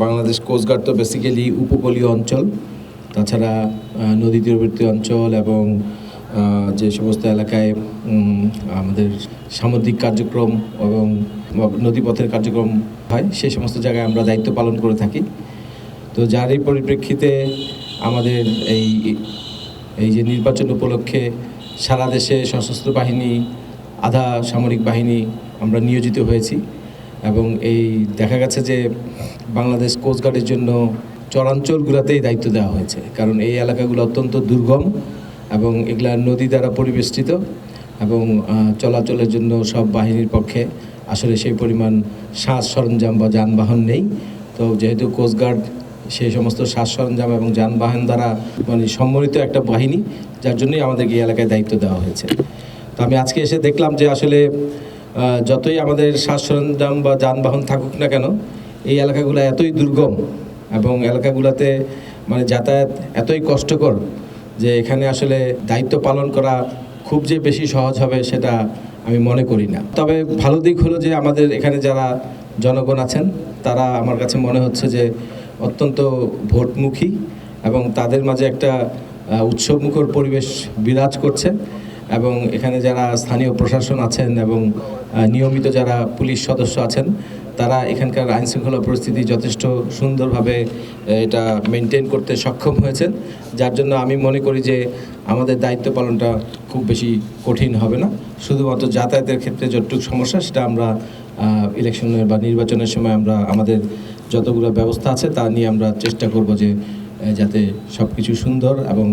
Bangladesh coast guard তো basically উপকূলীয় অঞ্চল, তাছাড়া নদী তীরবর্তী অঞ্চল এবং যে সমস্ত এলাকায় আমাদের সামুদ্রিক কার্যক্রম এবং নদীপথের কার্যক্রম হয় সেই সমস্ত জায়গায় আমরা দায়িত্ব পালন করে থাকি। তো যার এই পরিপ্রেক্ষিতে আমাদের এই যে নির্বাচন উপলক্ষে সারা দেশে সশস্ত্র বাহিনী, আধা সামরিক বাহিনী আমরা নিয়োজিত হয়েছি এবং এই দেখা গেছে যে বাংলাদেশ কোস্টগার্ডের জন্য চরাঞ্চলগুলোতেই দায়িত্ব দেওয়া হয়েছে, কারণ এই এলাকাগুলো অত্যন্ত দুর্গম এবং এগুলা নদী দ্বারা পরিবেষ্টিত এবং চলাচলের জন্য সব বাহিনীর পক্ষে আসলে সেই পরিমাণ সাজ সরঞ্জাম বা যানবাহন নেই। তো যেহেতু কোস্টগার্ড সেই সমস্ত সাজ সরঞ্জাম এবং যানবাহন দ্বারা মানে সম্মিলিত একটা বাহিনী, যার জন্যই আমাদেরকে এই এলাকায় দায়িত্ব দেওয়া হয়েছে। তো আমি আজকে এসে দেখলাম যে আসলে যতই আমাদের সাজ সরঞ্জাম বা যানবাহন থাকুক না কেন, এই এলাকাগুলো এতই দুর্গম এবং এলাকাগুলোতে মানে যাতায়াত এতই কষ্টকর যে এখানে আসলে দায়িত্ব পালন করা খুব যে বেশি সহজ হবে সেটা আমি মনে করি না। তবে ভালো দিক হলো যে আমাদের এখানে যারা জনগণ আছেন তারা আমার কাছে মনে হচ্ছে যে অত্যন্ত ভোটমুখী এবং তাদের মাঝে একটা উৎসবমুখর পরিবেশ বিরাজ করছে এবং এখানে যারা স্থানীয় প্রশাসন আছেন এবং নিয়মিত যারা পুলিশ সদস্য আছেন তারা এখানকার আইনশৃঙ্খলা পরিস্থিতি যথেষ্ট সুন্দরভাবে এটা মেনটেন করতে সক্ষম হয়েছেন, যার জন্য আমি মনে করি যে আমাদের দায়িত্ব পালনটা খুব বেশি কঠিন হবে না। শুধুমাত্র যাতায়াতের ক্ষেত্রে যতটুকু সমস্যা সেটা আমরা ইলেকশনের বা নির্বাচনের সময় আমরা আমাদের যতগুলো ব্যবস্থা আছে তা নিয়ে আমরা চেষ্টা করব যে যাতে সব কিছু সুন্দর এবং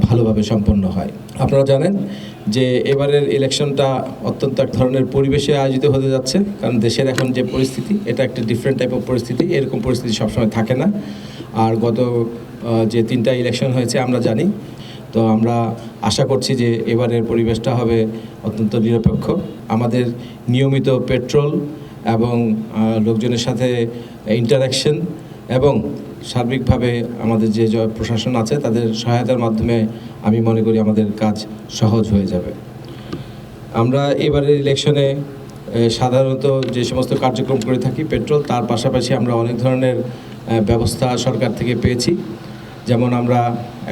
ভালোভাবে সম্পন্ন হয়। আপনারা জানেন যে এবারের ইলেকশনটা অত্যন্ত এক ধরনের পরিবেশে আয়োজিত হতে যাচ্ছে, কারণ দেশের এখন যে পরিস্থিতি এটা একটা ডিফারেন্ট টাইপ অফ পরিস্থিতি, এরকম পরিস্থিতি সবসময় থাকে না। আর গত যে 3টা ইলেকশন হয়েছে আমরা জানি, তো আমরা আশা করছি যে এবারের পরিবেশটা হবে অত্যন্ত নিরপেক্ষ। আমাদের নিয়মিত পেট্রোল এবং লোকজনের সাথে ইন্টারাকশন এবং সার্বিকভাবে আমাদের যে প্রশাসন আছে তাদের সহায়তার মাধ্যমে আমি মনে করি আমাদের কাজ সহজ হয়ে যাবে। আমরা এবারের ইলেকশনে সাধারণত যে সমস্ত কার্যক্রম করে থাকি পেট্রোল, তার পাশাপাশি আমরা অনেক ধরনের ব্যবস্থা সরকার থেকে পেয়েছি। যেমন আমরা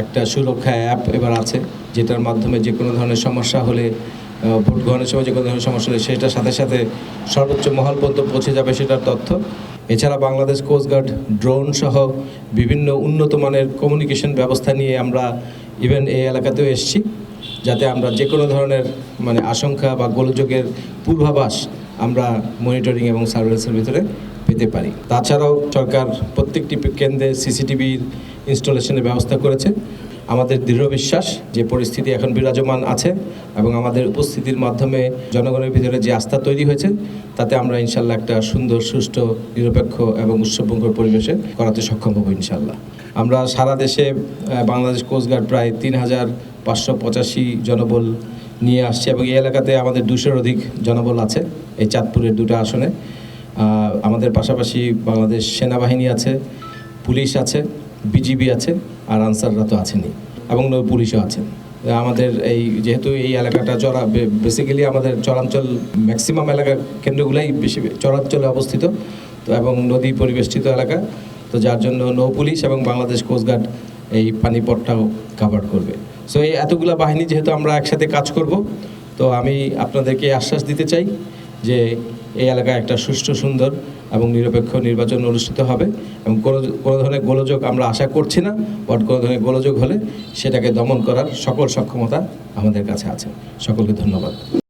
একটা সুরক্ষা অ্যাপ এবার আছে, যেটার মাধ্যমে যে কোনো ধরনের সমস্যা হলে, ভোট গ্রহণের সময় যে কোনো ধরনের সমস্যা হলে সেটার সাথে সাথে সর্বোচ্চ মহল পর্যন্ত পৌঁছে যাবে সেটার তথ্য। এছাড়া বাংলাদেশ কোস্টগার্ড ড্রোন সহ বিভিন্ন উন্নত মানের কমিউনিকেশন ব্যবস্থা নিয়ে আমরা ইভেন এই এলাকাতেও এসেছি, যাতে আমরা যে কোনো ধরনের মানে আশঙ্কা বা গোলযোগের পূর্বাভাস আমরা মনিটরিং এবং সার্ভেলেন্সের ভিতরে পেতে পারি। তাছাড়াও সরকার প্রত্যেকটি কেন্দ্রে সিসিটিভির ইনস্টলেশনের ব্যবস্থা করেছে। আমাদের দৃঢ় বিশ্বাস যে পরিস্থিতি এখন বিরাজমান আছে এবং আমাদের উপস্থিতির মাধ্যমে জনগণের ভিতরে যে আস্থা তৈরি হয়েছে তাতে আমরা ইনশাল্লাহ একটা সুন্দর, সুষ্ঠু, নিরপেক্ষ এবং উৎসবমুখর পরিবেশে করাতে সক্ষম হব ইনশাল্লাহ। আমরা সারা দেশে বাংলাদেশ কোস্টগার্ড প্রায় 3585 জনবল নিয়ে আসছি এবং এই এলাকাতে আমাদের 200-এর অধিক জনবল আছে এই চাঁদপুরের 2টা আসনে। আমাদের পাশাপাশি বাংলাদেশ সেনাবাহিনী আছে, পুলিশ আছে, বিজিবি আছে, আর আনসাররা তো আছেনই এবং নৌ পুলিশও আছেন। আমাদের এই যেহেতু এই এলাকাটা বেসিক্যালি আমাদের চরাঞ্চল, ম্যাক্সিমাম এলাকা কেন্দ্রগুলাই বেশি চরাঞ্চলে অবস্থিত তো এবং নদী পরিবেষ্টিত এলাকা, তো যার জন্য নৌ পুলিশ এবং বাংলাদেশ কোস্টগার্ড এই পানিপথটাও কাভার করবে। সো এই এতগুলো বাহিনী যেহেতু আমরা একসাথে কাজ করব, তো আমি আপনাদেরকে আশ্বাস দিতে চাই যে এই এলাকায় একটা সুষ্ঠু, সুন্দর এবং নিরপেক্ষ নির্বাচন অনুষ্ঠিত হবে এবং কোনো ধরনের গোলযোগ আমরা আশা করছি না, বাট কোনো ধরনের গোলযোগ হলে সেটাকে দমন করার সকল সক্ষমতা আমাদের কাছে আছে। সকলকে ধন্যবাদ।